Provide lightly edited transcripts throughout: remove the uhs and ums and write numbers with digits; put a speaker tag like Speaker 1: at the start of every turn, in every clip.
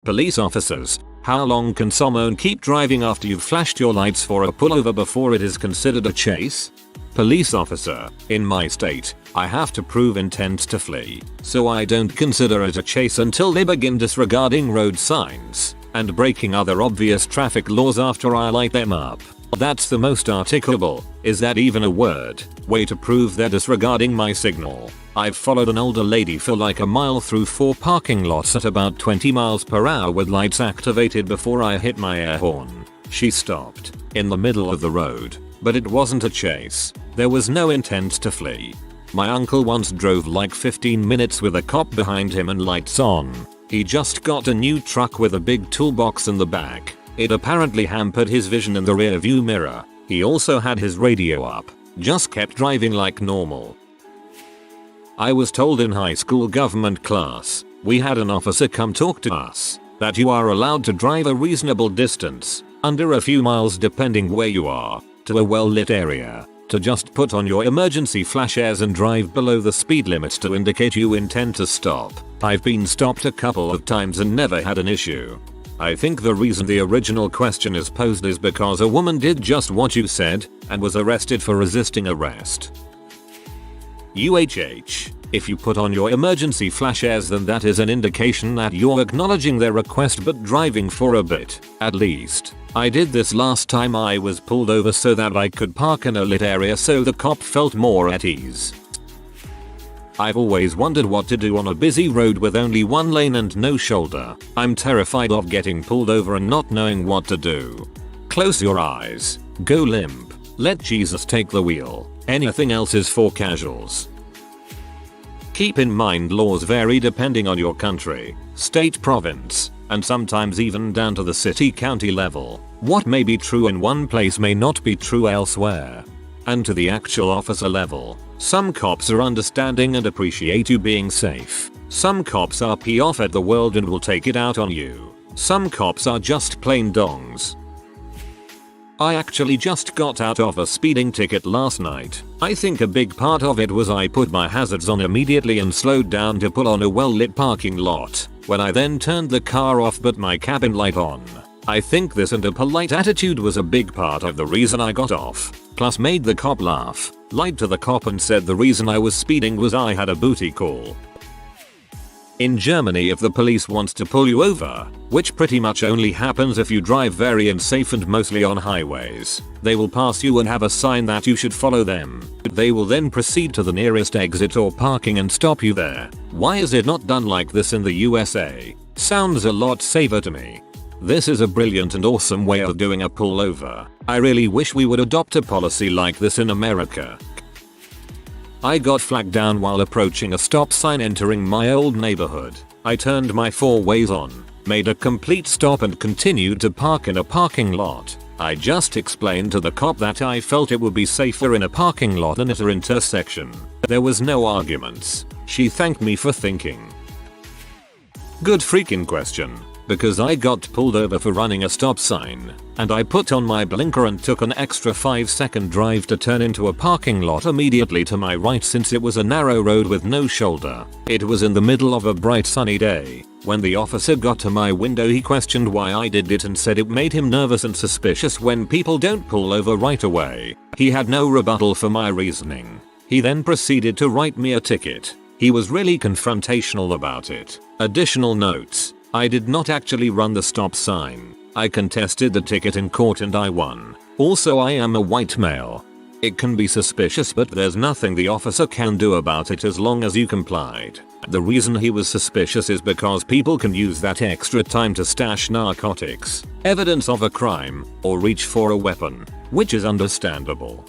Speaker 1: Police officers, how long can someone keep driving after you've flashed your lights for a pullover before it is considered a chase? Police officer, in my state, I have to prove intent to flee, so I don't consider it a chase until they begin disregarding road signs and breaking other obvious traffic laws after I light them up. That's the most articulable, is that even a word, way to prove they're disregarding my signal. I've followed an older lady for like a mile through 4 parking lots at about 20 miles per hour with lights activated before I hit my air horn. She stopped, in the middle of the road, but it wasn't a chase. There was no intent to flee. My uncle once drove like 15 minutes with a cop behind him and lights on. He just got a new truck with a big toolbox in the back. It apparently hampered his vision in the rear view mirror. He also had his radio up, just kept driving like normal. I was told in high school government class, we had an officer come talk to us, that you are allowed to drive a reasonable distance, under a few miles depending where you are, to a well-lit area, to just put on your emergency flashes and drive below the speed limit to indicate you intend to stop. I've been stopped a couple of times and never had an issue. I think the reason the original question is posed is because a woman did just what you said and was arrested for resisting arrest. UHH. If you put on your emergency flashes, then that is an indication that you're acknowledging their request but driving for a bit, at least. I did this last time I was pulled over so that I could park in a lit area so the cop felt more at ease. I've always wondered what to do on a busy road with only one lane and no shoulder. I'm terrified of getting pulled over and not knowing what to do. Close your eyes. Go limp. Let Jesus take the wheel. Anything else is for casuals. Keep in mind laws vary depending on your country, state, province, and sometimes even down to the city-county level. What may be true in one place may not be true elsewhere. And to the actual officer level, some cops are understanding and appreciate you being safe. Some cops are pissed off at the world and will take it out on you. Some cops are just plain dongs. I actually just got out of a speeding ticket last night. I think a big part of it was I put my hazards on immediately and slowed down to pull on a well-lit parking lot, when I then turned the car off but my cabin light on. I think this and a polite attitude was a big part of the reason I got off, plus made the cop laugh, lied to the cop and said the reason I was speeding was I had a booty call. In Germany, if the police wants to pull you over, which pretty much only happens if you drive very unsafe and mostly on highways, they will pass you and have a sign that you should follow them. They will then proceed to the nearest exit or parking and stop you there. Why is it not done like this in the USA? Sounds a lot safer to me. This is a brilliant and awesome way of doing a pullover. I really wish we would adopt a policy like this in America. I got flagged down while approaching a stop sign entering my old neighborhood. I turned my 4 ways on, made a complete stop and continued to park in a parking lot. I just explained to the cop that I felt it would be safer in a parking lot than at an intersection. There was no arguments. She thanked me for thinking. Good freaking question. Because I got pulled over for running a stop sign, and I put on my blinker and took an extra 5-second drive to turn into a parking lot immediately to my right since it was a narrow road with no shoulder. It was in the middle of a bright sunny day. When the officer got to my window, he questioned why I did it and said it made him nervous and suspicious when people don't pull over right away. He had no rebuttal for my reasoning. He then proceeded to write me a ticket. He was really confrontational about it. Additional notes. I did not actually run the stop sign. I contested the ticket in court and I won. Also, I am a white male. It can be suspicious, but there's nothing the officer can do about it as long as you complied. The reason he was suspicious is because people can use that extra time to stash narcotics, evidence of a crime, or reach for a weapon, which is understandable.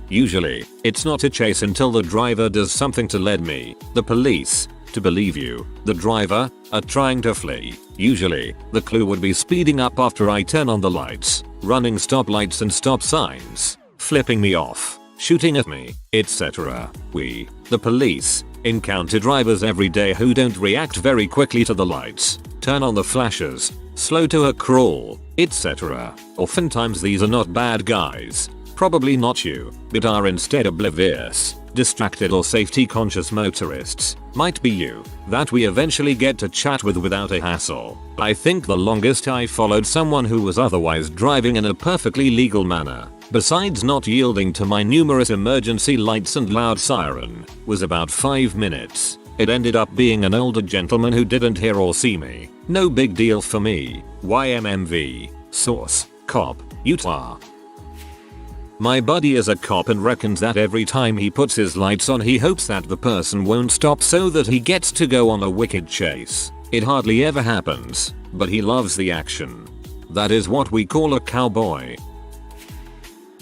Speaker 1: Usually, it's not a chase until the driver does something to lead me, the police, to believe you, the driver, are trying to flee. Usually, the clue would be speeding up after I turn on the lights, running stoplights and stop signs, flipping me off, shooting at me, etc. We, the police, encounter drivers every day who don't react very quickly to the lights, turn on the flashers, slow to a crawl, etc. Oftentimes these are not bad guys. probably not you, but are instead oblivious, distracted or safety conscious motorists, might be you, that we eventually get to chat with without a hassle. I think the longest I followed someone who was otherwise driving in a perfectly legal manner, besides not yielding to my numerous emergency lights and loud siren, was about 5 minutes. It ended up being an older gentleman who didn't hear or see me. No big deal for me. YMMV. Source: Cop, Utah. My buddy is a cop and reckons that every time he puts his lights on he hopes that the person won't stop so that he gets to go on a wicked chase. It hardly ever happens, but he loves the action. That is what we call a cowboy.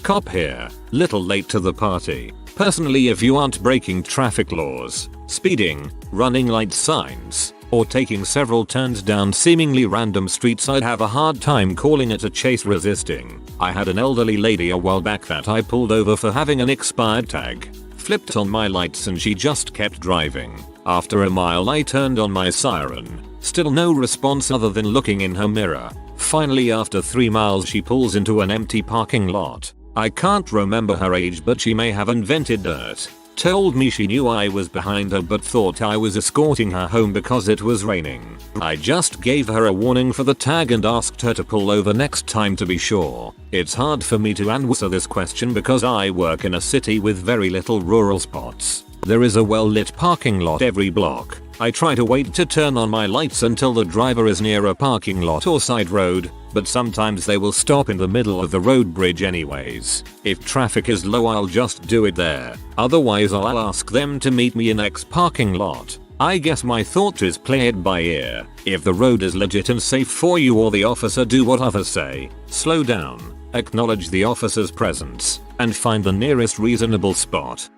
Speaker 1: Cop here, little late to the party. Personally, if you aren't breaking traffic laws, speeding, running light signs, or taking several turns down seemingly random streets, I'd have a hard time calling it a chase resisting. I had an elderly lady a while back that I pulled over for having an expired tag, flipped on my lights and she just kept driving. After a mile I turned on my siren, still no response other than looking in her mirror. Finally after 3 miles she pulls into an empty parking lot. I can't remember her age but she may have invented dirt. Told me she knew I was behind her but thought I was escorting her home because it was raining. I just gave her a warning for the tag and asked her to pull over next time to be sure. It's hard for me to answer this question because I work in a city with very little rural spots. There is a well-lit parking lot every block. I try to wait to turn on my lights until the driver is near a parking lot or side road, but sometimes they will stop in the middle of the road bridge anyways. If traffic is low I'll just do it there, otherwise I'll ask them to meet me in X parking lot. I guess my thought is play it by ear. If the road is legit and safe for you or the officer, do what others say. Slow down, acknowledge the officer's presence, and find the nearest reasonable spot.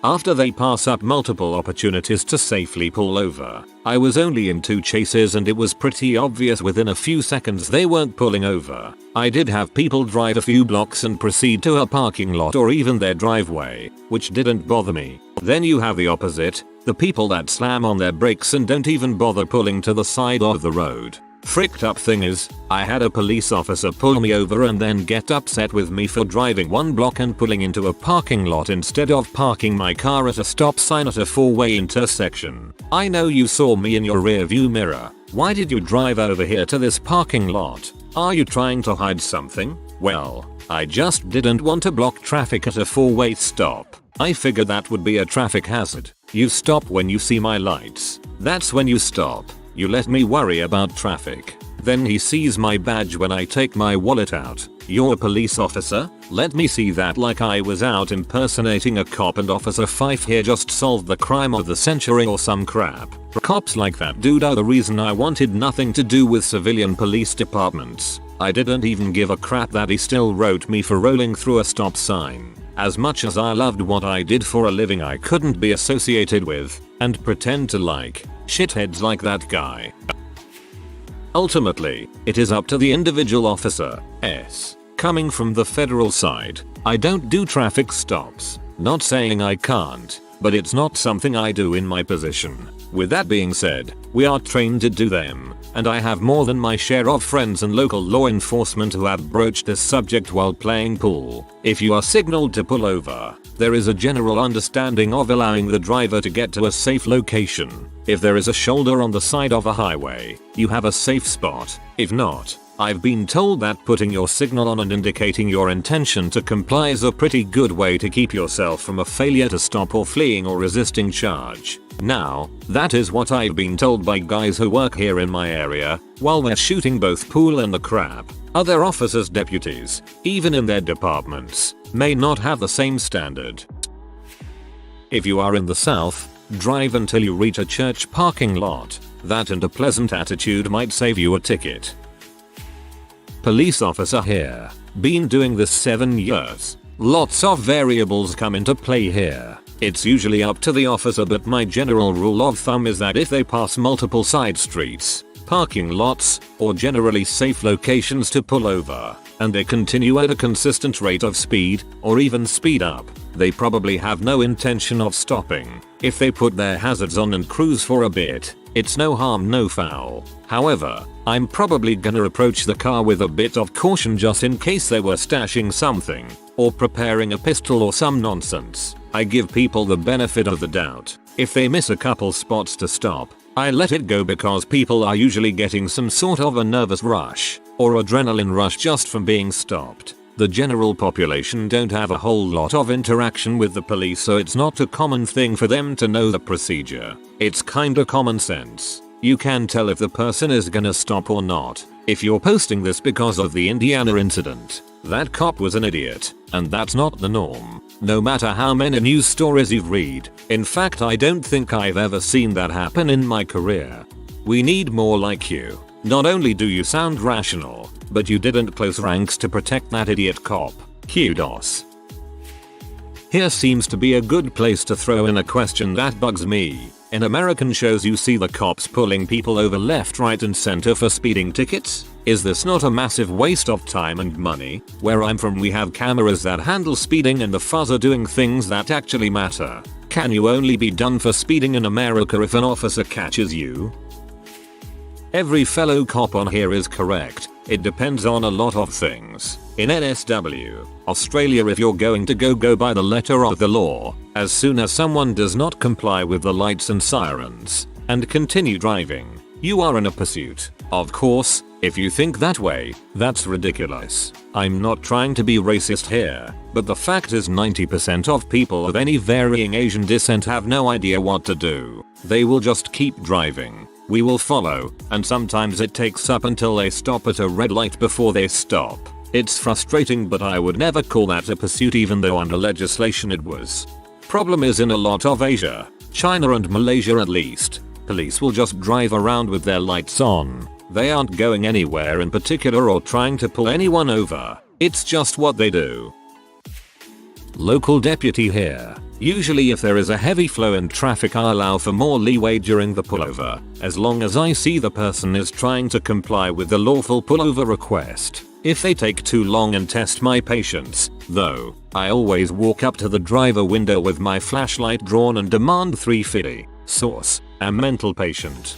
Speaker 1: After they pass up multiple opportunities to safely pull over, I was only in 2 chases and it was pretty obvious within a few seconds they weren't pulling over. I did have people drive a few blocks and proceed to a parking lot or even their driveway, which didn't bother me. Then you have the opposite, the people that slam on their brakes and don't even bother pulling to the side of the road. Fricked up thing is, I had a police officer pull me over and then get upset with me for driving 1 block and pulling into a parking lot instead of parking my car at a stop sign at a 4-way intersection. I know you saw me in your rearview mirror. Why did you drive over here to this parking lot? Are you trying to hide something? Well, I just didn't want to block traffic at a 4-way stop. I figured that would be a traffic hazard. You stop when you see my lights. That's when you stop. You let me worry about traffic. Then he sees my badge when I take my wallet out. You're a police officer? Let me see that. Like I was out impersonating a cop and Officer Fife here just solved the crime of the century or some crap. Cops like that dude are the reason I wanted nothing to do with civilian police departments. I didn't even give a crap that he still wrote me for rolling through a stop sign. As much as I loved what I did for a living, I couldn't be associated with and pretend to like shitheads like that guy. Ultimately, it is up to the individual officer. Coming from the federal side, I don't do traffic stops. Not saying I can't, but it's not something I do in my position. With that being said, we are trained to do them, and I have more than my share of friends and local law enforcement who have broached this subject while playing pool. If you are signaled to pull over, there is a general understanding of allowing the driver to get to a safe location. If there is a shoulder on the side of a highway, you have a safe spot. If not, I've been told that putting your signal on and indicating your intention to comply is a pretty good way to keep yourself from a failure to stop or fleeing or resisting charge. Now, that is what I've been told by guys who work here in my area, while they're shooting both pool and the crap. Other officers, deputies, even in their departments, may not have the same standard. If you are in the South, drive until you reach a church parking lot. That and a pleasant attitude might save you a ticket. Police officer here. Been doing this 7 years. Lots of variables come into play here. It's usually up to the officer, but my general rule of thumb is that if they pass multiple side streets, parking lots, or generally safe locations to pull over, and they continue at a consistent rate of speed, or even speed up, they probably have no intention of stopping. If they put their hazards on and cruise for a bit, It's no harm no foul. However, I'm probably gonna approach the car with a bit of caution just in case they were stashing something or preparing a pistol or some nonsense. I give people the benefit of the doubt. If they miss a couple spots to stop, I let it go because people are usually getting some sort of a nervous rush or adrenaline rush just from being stopped. The general population don't have a whole lot of interaction with the police, so it's not a common thing for them to know the procedure. It's kinda common sense. You can tell if the person is gonna stop or not. If you're posting this because of the Indiana incident, that cop was an idiot, and that's not the norm. No matter how many news stories you've read. In fact, I don't think I've ever seen that happen in my career. We need more like you. Not only do you sound rational, but you didn't close ranks to protect that idiot cop. Kudos. Here seems to be a good place to throw in a question that bugs me. In American shows you see the cops pulling people over left, right and center for speeding tickets. Is this not a massive waste of time and money? Where I'm from we have cameras that handle speeding and the fuzz are doing things that actually matter. Can you only be done for speeding in America if an officer catches you? Every fellow cop on here is correct. It depends on a lot of things. In NSW, Australia, if you're going to go by the letter of the law, as soon as someone does not comply with the lights and sirens and continue driving, you are in a pursuit. Of course, if you think that way, that's ridiculous. I'm not trying to be racist here, but the fact is 90% of people of any varying Asian descent have no idea what to do. They will just keep driving. We will follow, and sometimes it takes up until they stop at a red light before they stop. It's frustrating, but I would never call that a pursuit even though under legislation it was. Problem is in a lot of Asia, China and Malaysia at least, police will just drive around with their lights on. They aren't going anywhere in particular or trying to pull anyone over. It's just what they do. Local deputy here. Usually if there is a heavy flow in traffic I allow for more leeway during the pullover, as long as I see the person is trying to comply with the lawful pullover request. If they take too long and test my patience, though, I always walk up to the driver window with my flashlight drawn and demand $3.50. Source: a mental patient.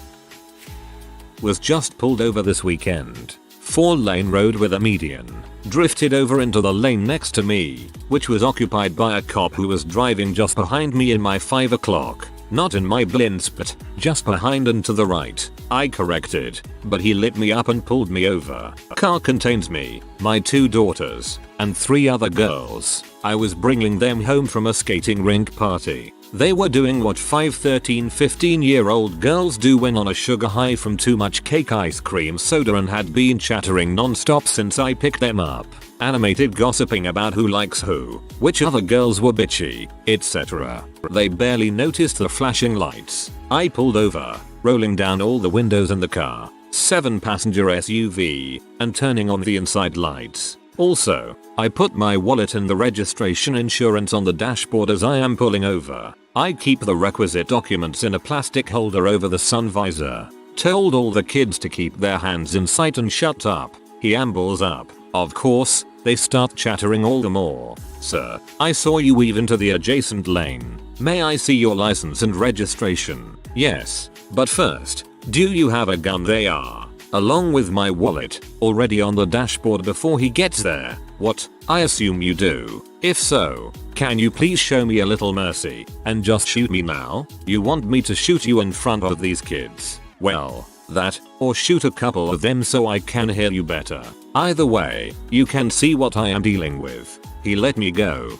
Speaker 1: Was just pulled over this weekend. 4-lane road with a median. Drifted over into the lane next to me, which was occupied by a cop who was driving just behind me in my 5 o'clock. Not in my blinds but just behind and to the right. I corrected, but he lit me up and pulled me over. Car contains me, my 2 daughters, and 3 other girls. I was bringing them home from a skating rink party. They were doing what 5, 13, 15-year-old girls do when on a sugar high from too much cake, ice cream, soda, and had been chattering non-stop since I picked them up. Animated gossiping about who likes who, which other girls were bitchy, etc. They barely noticed the flashing lights. I pulled over, rolling down all the windows in the car, 7-passenger SUV, and turning on the inside lights. Also, I put my wallet and the registration insurance on the dashboard as I am pulling over. I keep the requisite documents in a plastic holder over the sun visor. Told all the kids to keep their hands in sight and shut up. He ambles up. Of course, they start chattering all the more. Sir, I saw you weave into the adjacent lane. May I see your license and registration? Yes. But first, do you have a gun? They are. Along with my wallet, already on the dashboard before he gets there. What? I assume you do. If so, can you please show me a little mercy and just shoot me now? You want me to shoot you in front of these kids? Well, that, or shoot a couple of them so I can hear you better. Either way, you can see what I am dealing with. He let me go.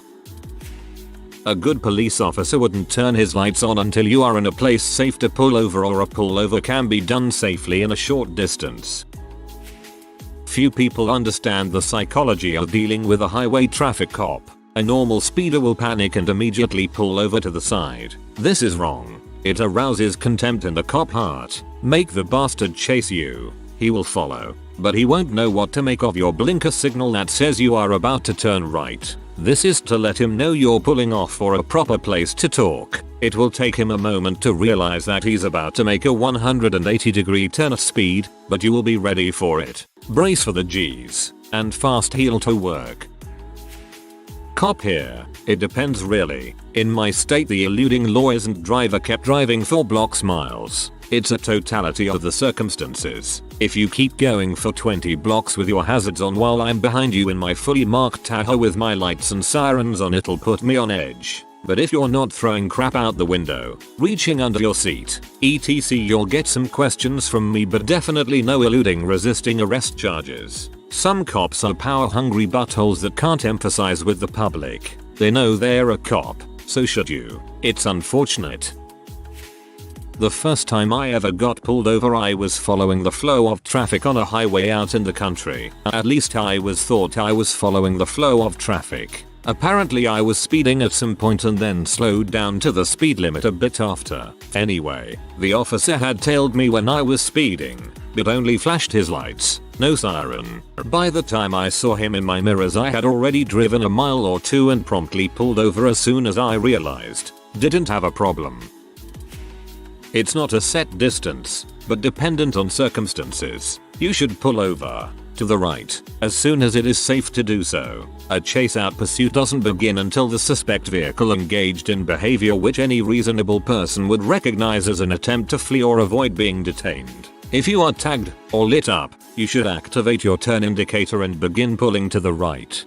Speaker 1: A good police officer wouldn't turn his lights on until you are in a place safe to pull over, or a pullover can be done safely in a short distance. Few people understand the psychology of dealing with a highway traffic cop. A normal speeder will panic and immediately pull over to the side. This is wrong. It arouses contempt in the cop heart. Make the bastard chase you. He will follow, but he won't know what to make of your blinker signal that says you are about to turn right. This is to let him know you're pulling off for a proper place to talk. It will take him a moment to realize that he's about to make a 180-degree turn of speed, but you will be ready for it. Brace for the G's, and fast heel to work. Cop here. It depends really. In my state the eluding law isn't driver kept driving 4 blocks miles. It's a totality of the circumstances. If you keep going for 20 blocks with your hazards on while I'm behind you in my fully marked Tahoe with my lights and sirens on, it'll put me on edge. But if you're not throwing crap out the window, reaching under your seat, etc., you'll get some questions from me, but definitely no eluding resisting arrest charges. Some cops are power-hungry buttholes that can't emphasize with the public. They know they're a cop, so should you. It's unfortunate. The first time I ever got pulled over, I was following the flow of traffic on a highway out in the country. At least I thought I was following the flow of traffic. Apparently I was speeding at some point and then slowed down to the speed limit a bit after. Anyway, the officer had tailed me when I was speeding, but only flashed his lights, no siren. By the time I saw him in my mirrors, I had already driven a mile or two and promptly pulled over as soon as I realized. Didn't have a problem. It's not a set distance, but dependent on circumstances. You should pull over to the right as soon as it is safe to do so. A chase-out pursuit doesn't begin until the suspect vehicle engaged in behavior which any reasonable person would recognize as an attempt to flee or avoid being detained. If you are tagged or lit up, you should activate your turn indicator and begin pulling to the right.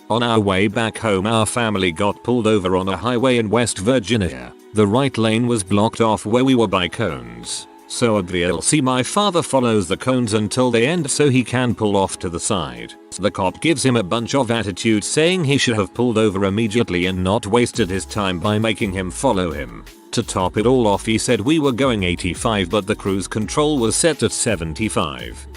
Speaker 1: On our way back home, our family got pulled over on a highway in West Virginia. The right lane was blocked off where we were by cones. So obviously my father follows the cones until they end so he can pull off to the side. The cop gives him a bunch of attitude, saying he should have pulled over immediately and not wasted his time by making him follow him. To top it all off, he said we were going 85 but the cruise control was set at 75.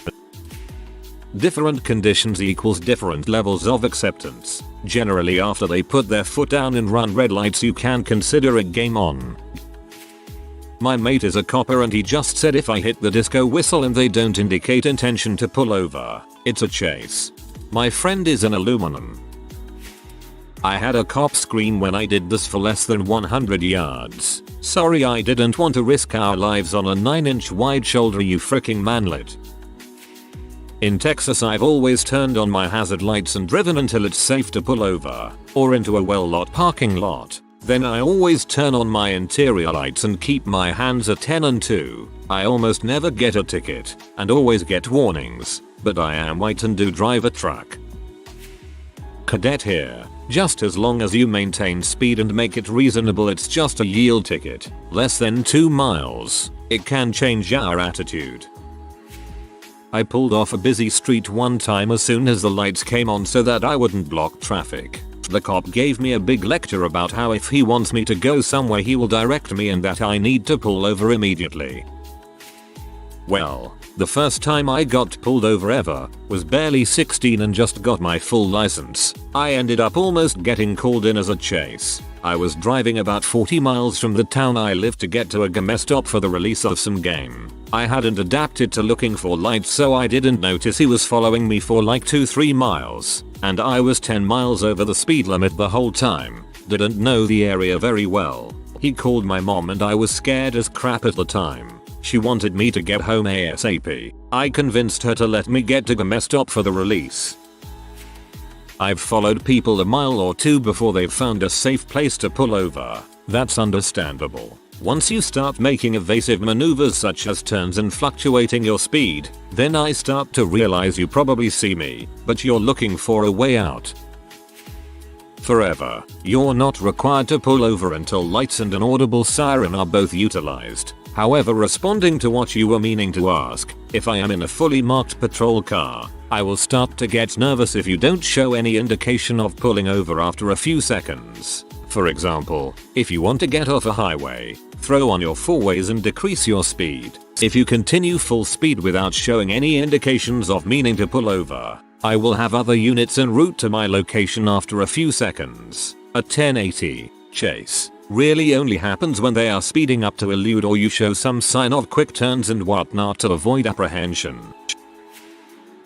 Speaker 1: Different conditions equals different levels of acceptance. Generally after they put their foot down and run red lights, you can consider it game on. My mate is a copper and he just said if I hit the disco whistle and they don't indicate intention to pull over, it's a chase. My friend is an aluminum. I had a cop scream when I did this for less than 100 yards. Sorry, I didn't want to risk our lives on a 9-inch wide shoulder, you fricking manlet. In Texas I've always turned on my hazard lights and driven until it's safe to pull over, or into a well-lit parking lot. Then I always turn on my interior lights and keep my hands at 10 and 2. I almost never get a ticket, and always get warnings, but I am white and do drive a truck. Cadet here. Just as long as you maintain speed and make it reasonable, it's just a yield ticket. Less than 2 miles. It can change our attitude. I pulled off a busy street one time as soon as the lights came on so that I wouldn't block traffic. The cop gave me a big lecture about how if he wants me to go somewhere he will direct me and that I need to pull over immediately. Well, the first time I got pulled over ever was barely 16 and just got my full license. I ended up almost getting called in as a chase. I was driving about 40 miles from the town I lived to get to a game stop for the release of some game. I hadn't adapted to looking for lights, so I didn't notice he was following me for like 2-3 miles. And I was 10 miles over the speed limit the whole time. Didn't know the area very well. He called my mom and I was scared as crap at the time. She wanted me to get home ASAP. I convinced her to let me get to the stop for the release. I've followed people a mile or two before they've found a safe place to pull over. That's understandable. Once you start making evasive maneuvers such as turns and fluctuating your speed, then I start to realize you probably see me, but you're looking for a way out. Forever, you're not required to pull over until lights and an audible siren are both utilized. However, responding to what you were meaning to ask, if I am in a fully marked patrol car, I will start to get nervous if you don't show any indication of pulling over after a few seconds. For example, if you want to get off a highway, throw on your four-ways and decrease your speed. If you continue full speed without showing any indications of meaning to pull over, I will have other units en route to my location after a few seconds. A 1080 chase really only happens when they are speeding up to elude or you show some sign of quick turns and whatnot to avoid apprehension.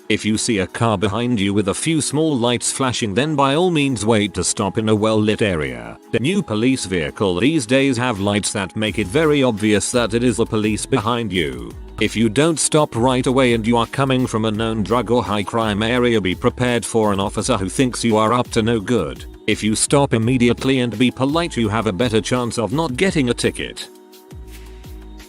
Speaker 1: If you see a car behind you with a few small lights flashing, then by all means wait to stop in a well-lit area. The new police vehicle these days have lights that make it very obvious that it is the police behind you. If you don't stop right away and you are coming from a known drug or high crime area, be prepared for an officer who thinks you are up to no good. If you stop immediately and be polite, you have a better chance of not getting a ticket.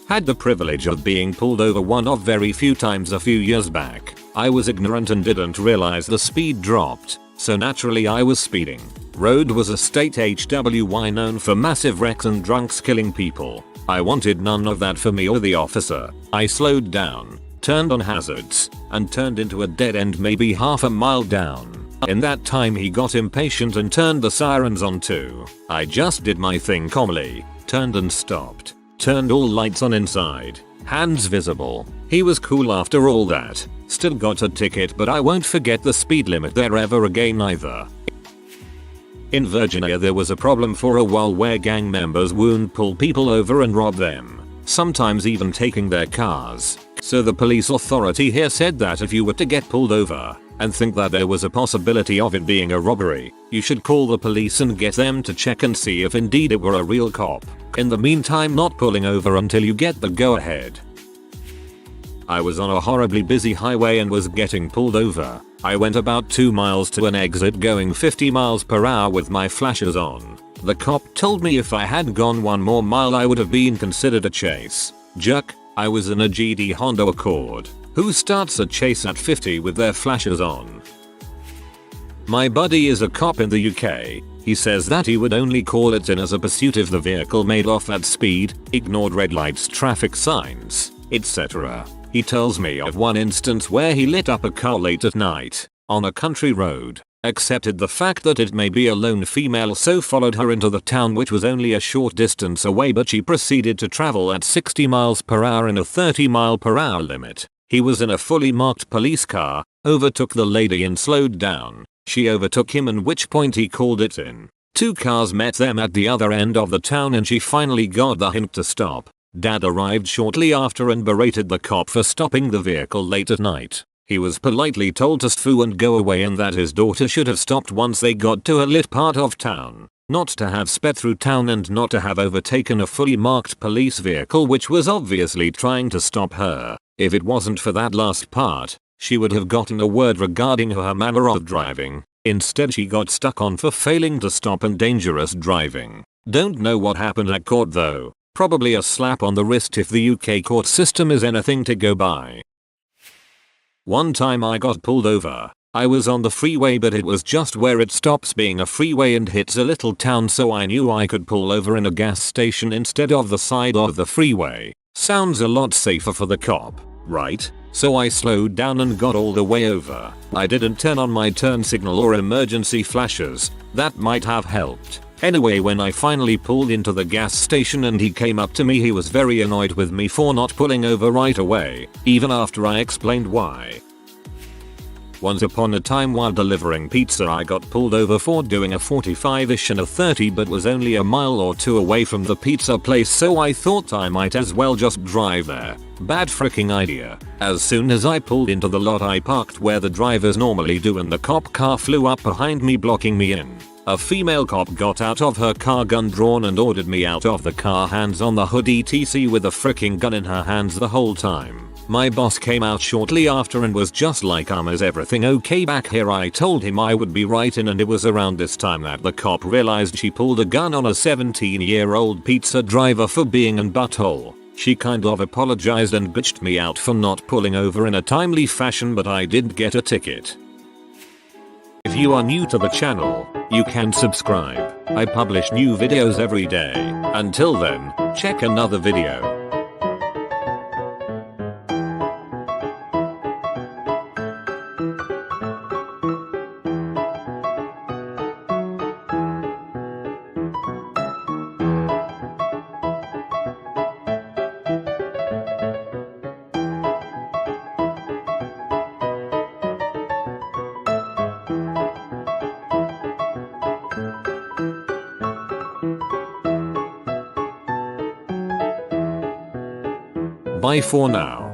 Speaker 1: Had the privilege of being pulled over one of very few times a few years back. I was ignorant and didn't realize the speed dropped, so naturally I was speeding. Road was a state HWY known for massive wrecks and drunks killing people. I wanted none of that for me or the officer. I slowed down, turned on hazards, and turned into a dead end maybe half a mile down. In that time he got impatient and turned the sirens on too. I just did my thing calmly, turned and stopped. Turned all lights on inside, hands visible. He was cool after all that. Still got a ticket, but I won't forget the speed limit there ever again either. In Virginia there was a problem for a while where gang members would pull people over and rob them, sometimes even taking their cars. So the police authority here said that if you were to get pulled over and think that there was a possibility of it being a robbery, you should call the police and get them to check and see if indeed it were a real cop. In the meantime, not pulling over until you get the go ahead. I was on a horribly busy highway and was getting pulled over. I went about 2 miles to an exit going 50 miles per hour with my flashers on. The cop told me if I had gone 1 more mile I would have been considered a chase. Jerk, I was in a GD Honda Accord. Who starts a chase at 50 with their flashers on? My buddy is a cop in the UK. He says that he would only call it in as a pursuit if the vehicle made off at speed, ignored red lights, traffic signs, etc. He tells me of one instance where he lit up a car late at night on a country road, accepted the fact that it may be a lone female, so followed her into the town, which was only a short distance away, but she proceeded to travel at 60 miles per hour in a 30 mile per hour limit. He was in a fully marked police car, overtook the lady and slowed down. She overtook him, at which point he called it in. 2 cars met them at the other end of the town and she finally got the hint to stop. Dad arrived shortly after and berated the cop for stopping the vehicle late at night. He was politely told to sfoo and go away, and that his daughter should have stopped once they got to a lit part of town. Not to have sped through town and not to have overtaken a fully marked police vehicle which was obviously trying to stop her. If it wasn't for that last part, she would have gotten a word regarding her manner of driving. Instead she got stuck on for failing to stop and dangerous driving. Don't know what happened at court though. Probably a slap on the wrist if the UK court system is anything to go by. One time I got pulled over. I was on the freeway, but it was just where it stops being a freeway and hits a little town, so I knew I could pull over in a gas station instead of the side of the freeway. Sounds a lot safer for the cop, right? So I slowed down and got all the way over. I didn't turn on my turn signal or emergency flashers. That might have helped. Anyway, when I finally pulled into the gas station and he came up to me, he was very annoyed with me for not pulling over right away, even after I explained why. Once upon a time while delivering pizza I got pulled over for doing a 45ish and a 30, but was only a mile or 2 away from the pizza place, so I thought I might as well just drive there. Bad freaking idea. As soon as I pulled into the lot I parked where the drivers normally do and the cop car flew up behind me blocking me in. A female cop got out of her car, gun drawn, and ordered me out of the car, hands on the hood etc, with a freaking gun in her hands the whole time. My boss came out shortly after and was just like, is everything okay back here? I told him I would be right in, and it was around this time that the cop realized she pulled a gun on a 17-year-old pizza driver for being an butthole. She kind of apologized and bitched me out for not pulling over in a timely fashion, but I didn't get a ticket. If you are new to the channel, you can subscribe. I publish new videos every day. Until then, check another video. Bye for now.